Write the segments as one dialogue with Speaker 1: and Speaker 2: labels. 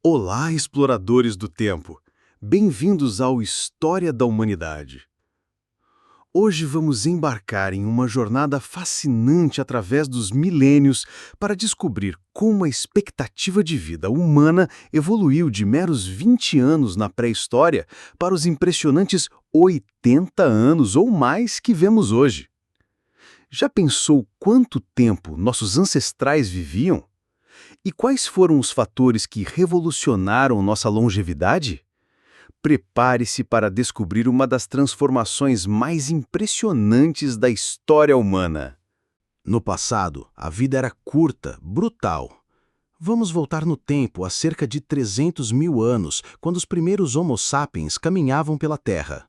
Speaker 1: Olá, exploradores do tempo! Bem-vindos ao História da Humanidade. Hoje vamos embarcar em uma jornada fascinante através dos milênios para descobrir como a expectativa de vida humana evoluiu de meros 20 anos na pré-história para os impressionantes 80 anos ou mais que vemos hoje. Já pensou quanto tempo nossos ancestrais viviam? E quais foram os fatores que revolucionaram nossa longevidade? Prepare-se para descobrir uma das transformações mais impressionantes da história humana. No passado, a vida era curta, brutal. Vamos voltar no tempo a cerca de 300 mil anos, quando os primeiros Homo sapiens caminhavam pela Terra.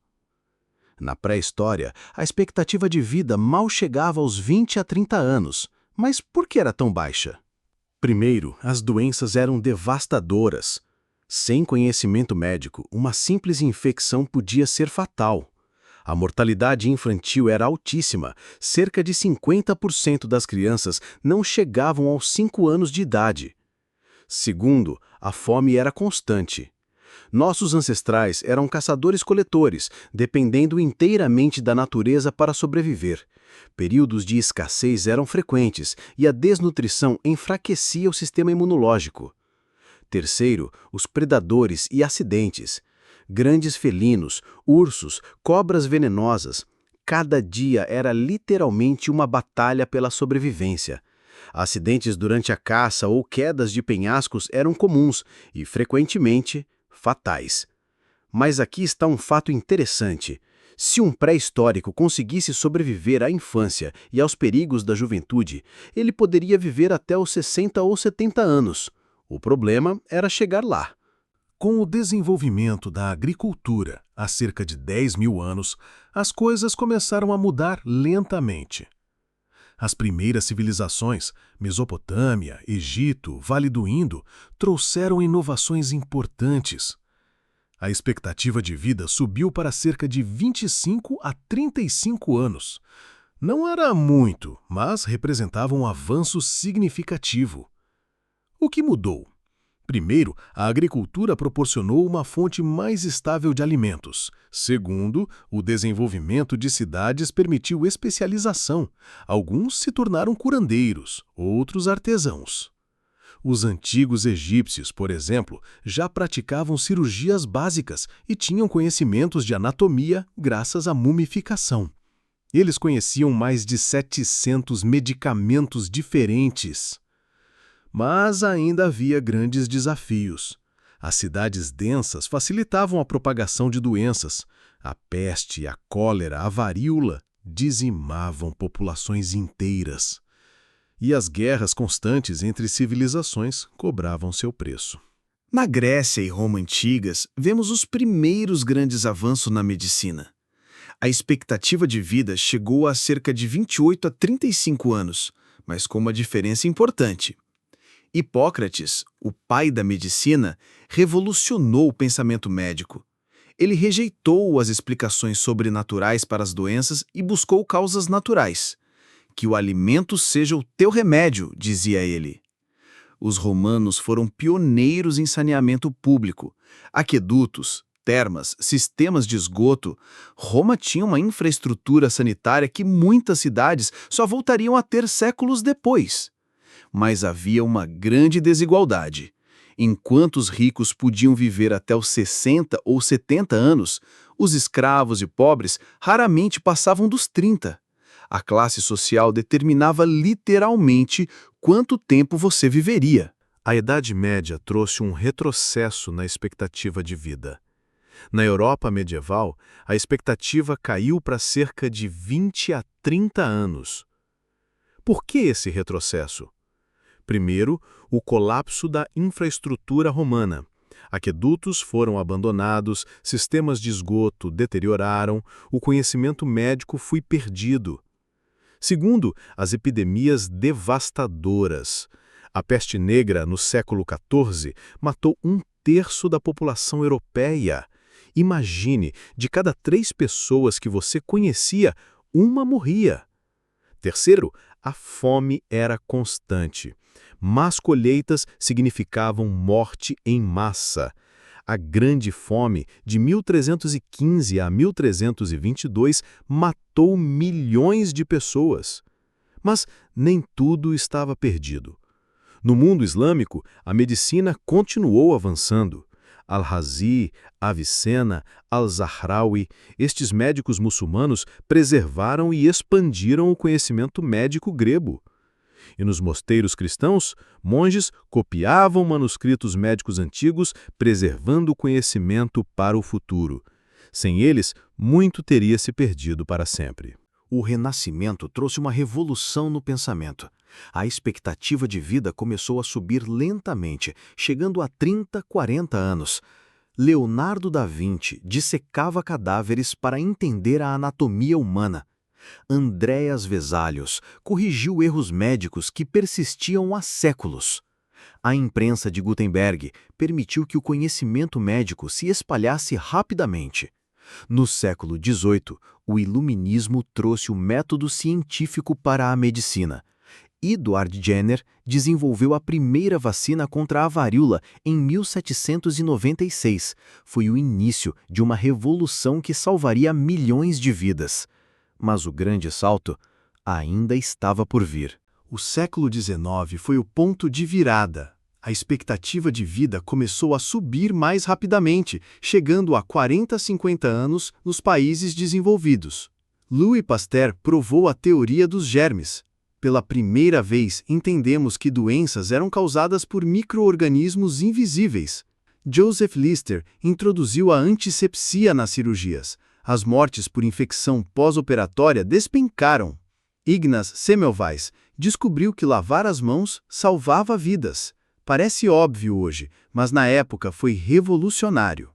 Speaker 1: Na pré-história, a expectativa de vida mal chegava aos 20 a 30 anos. Mas por que era tão baixa? Primeiro, as doenças eram devastadoras. Sem conhecimento médico, uma simples infecção podia ser fatal. A mortalidade infantil era altíssima. Cerca de 50% das crianças não chegavam aos 5 anos de idade. Segundo, a fome era constante. Nossos ancestrais eram caçadores-coletores, dependendo inteiramente da natureza para sobreviver. Períodos de escassez eram frequentes e a desnutrição enfraquecia o sistema imunológico. Terceiro, os predadores e acidentes. Grandes felinos, ursos, cobras venenosas. Cada dia era literalmente uma batalha pela sobrevivência. Acidentes durante a caça ou quedas de penhascos eram comuns e, frequentemente, fatais. Mas aqui está um fato interessante. Se um pré-histórico conseguisse sobreviver à infância e aos perigos da juventude, ele poderia viver até os 60 ou 70 anos. O problema era chegar lá.
Speaker 2: Com o desenvolvimento da agricultura há cerca de 10 mil anos, as coisas começaram a mudar lentamente. As primeiras civilizações, Mesopotâmia, Egito, Vale do Indo, trouxeram inovações importantes. A expectativa de vida subiu para cerca de 25 a 35 anos. Não era muito, mas representava um avanço significativo. O que mudou? Primeiro, a agricultura proporcionou uma fonte mais estável de alimentos. Segundo, o desenvolvimento de cidades permitiu especialização. Alguns se tornaram curandeiros, outros artesãos. Os antigos egípcios, por exemplo, já praticavam cirurgias básicas e tinham conhecimentos de anatomia graças à mumificação. Eles conheciam mais de 700 medicamentos diferentes. Mas ainda havia grandes desafios. As cidades densas facilitavam a propagação de doenças. A peste, a cólera, a varíola dizimavam populações inteiras. E as guerras constantes entre civilizações cobravam seu preço.
Speaker 1: Na Grécia e Roma antigas, vemos os primeiros grandes avanços na medicina. A expectativa de vida chegou a cerca de 28 a 35 anos, mas com uma diferença importante. Hipócrates, o pai da medicina, revolucionou o pensamento médico. Ele rejeitou as explicações sobrenaturais para as doenças e buscou causas naturais. Que o alimento seja o teu remédio, dizia ele. Os romanos foram pioneiros em saneamento público. Aquedutos, termas, sistemas de esgoto. Roma tinha uma infraestrutura sanitária que muitas cidades só voltariam a ter séculos depois. Mas havia uma grande desigualdade. Enquanto os ricos podiam viver até os 60 ou 70 anos, os escravos e pobres raramente passavam dos 30. A classe social determinava literalmente quanto tempo você viveria.
Speaker 2: A Idade Média trouxe um retrocesso na expectativa de vida. Na Europa medieval, a expectativa caiu para cerca de 20 a 30 anos. Por que esse retrocesso? Primeiro, o colapso da infraestrutura romana. Aquedutos foram abandonados, sistemas de esgoto deterioraram, o conhecimento médico foi perdido. Segundo, as epidemias devastadoras. A peste negra, no século XIV, matou 1/3 da população europeia. Imagine, de cada 3 pessoas que você conhecia, uma morria. Terceiro, a fome era constante. Más colheitas significavam morte em massa. A Grande Fome, de 1315 a 1322, matou milhões de pessoas. Mas nem tudo estava perdido. No mundo islâmico, a medicina continuou avançando. Al-Razi, Avicenna, Al-Zahrawi, estes médicos muçulmanos preservaram e expandiram o conhecimento médico grego. E nos mosteiros cristãos, monges copiavam manuscritos médicos antigos, preservando o conhecimento para o futuro. Sem eles, muito teria se perdido para sempre.
Speaker 3: O Renascimento trouxe uma revolução no pensamento. A expectativa de vida começou a subir lentamente, chegando a 30, 40 anos. Leonardo da Vinci dissecava cadáveres para entender a anatomia humana. Andreas Vesalius corrigiu erros médicos que persistiam há séculos. A imprensa de Gutenberg permitiu que o conhecimento médico se espalhasse rapidamente. No século XVIII, o Iluminismo trouxe o método científico para a medicina. Edward Jenner desenvolveu a primeira vacina contra a varíola em 1796. Foi o início de uma revolução que salvaria milhões de vidas. Mas o grande salto ainda estava por vir.
Speaker 1: O século XIX foi o ponto de virada. A expectativa de vida começou a subir mais rapidamente, chegando a 40 a 50 anos nos países desenvolvidos. Louis Pasteur provou a teoria dos germes. Pela primeira vez, entendemos que doenças eram causadas por micro-organismos invisíveis. Joseph Lister introduziu a antisepsia nas cirurgias. As mortes por infecção pós-operatória despencaram. Ignaz Semmelweis descobriu que lavar as mãos salvava vidas. Parece óbvio hoje, mas na época foi revolucionário.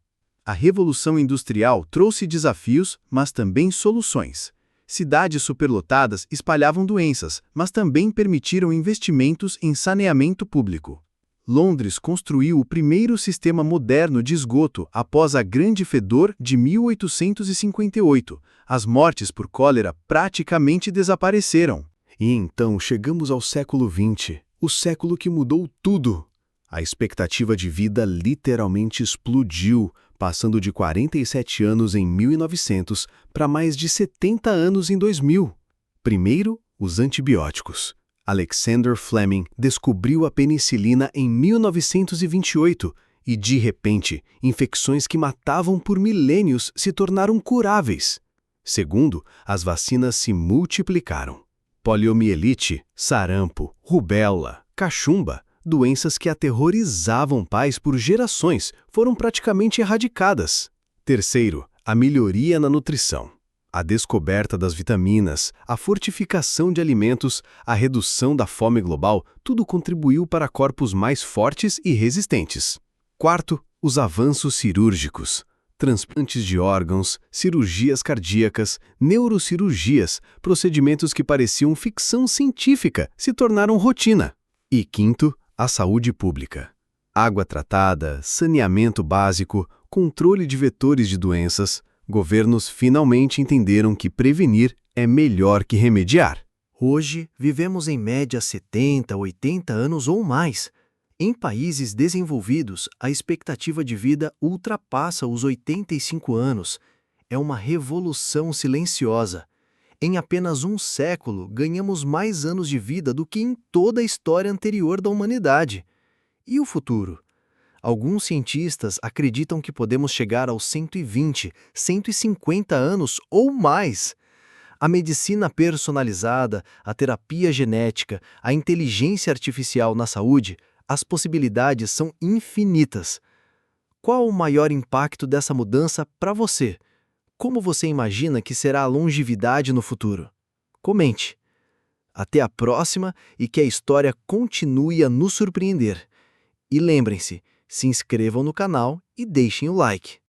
Speaker 1: A Revolução Industrial trouxe desafios, mas também soluções. Cidades superlotadas espalhavam doenças, mas também permitiram investimentos em saneamento público. Londres construiu o primeiro sistema moderno de esgoto após a Grande Fedor de 1858. As mortes por cólera praticamente desapareceram. E então chegamos ao século XX, o século que mudou tudo. A expectativa de vida literalmente explodiu, passando de 47 anos em 1900 para mais de 70 anos em 2000. Primeiro, os antibióticos. Alexander Fleming descobriu a penicilina em 1928 e, de repente, infecções que matavam por milênios se tornaram curáveis. Segundo, as vacinas se multiplicaram. Poliomielite, sarampo, rubéola, cachumba, doenças que aterrorizavam pais por gerações, foram praticamente erradicadas. Terceiro, a melhoria na nutrição. A descoberta das vitaminas, a fortificação de alimentos, a redução da fome global, tudo contribuiu para corpos mais fortes e resistentes. Quarto, os avanços cirúrgicos. Transplantes de órgãos, cirurgias cardíacas, neurocirurgias, procedimentos que pareciam ficção científica se tornaram rotina. E quinto, a saúde pública. Água tratada, saneamento básico, controle de vetores de doenças. Governos finalmente entenderam que prevenir é melhor que remediar.
Speaker 3: Hoje, vivemos em média 70, 80 anos ou mais. Em países desenvolvidos, a expectativa de vida ultrapassa os 85 anos. É uma revolução silenciosa. Em apenas um século, ganhamos mais anos de vida do que em toda a história anterior da humanidade. E o futuro? Alguns cientistas acreditam que podemos chegar aos 120, 150 anos ou mais. A medicina personalizada, a terapia genética, a inteligência artificial na saúde, as possibilidades são infinitas. Qual o maior impacto dessa mudança para você? Como você imagina que será a longevidade no futuro? Comente. Até a próxima e que a história continue a nos surpreender. E lembrem-se, se inscrevam no canal e deixem o like.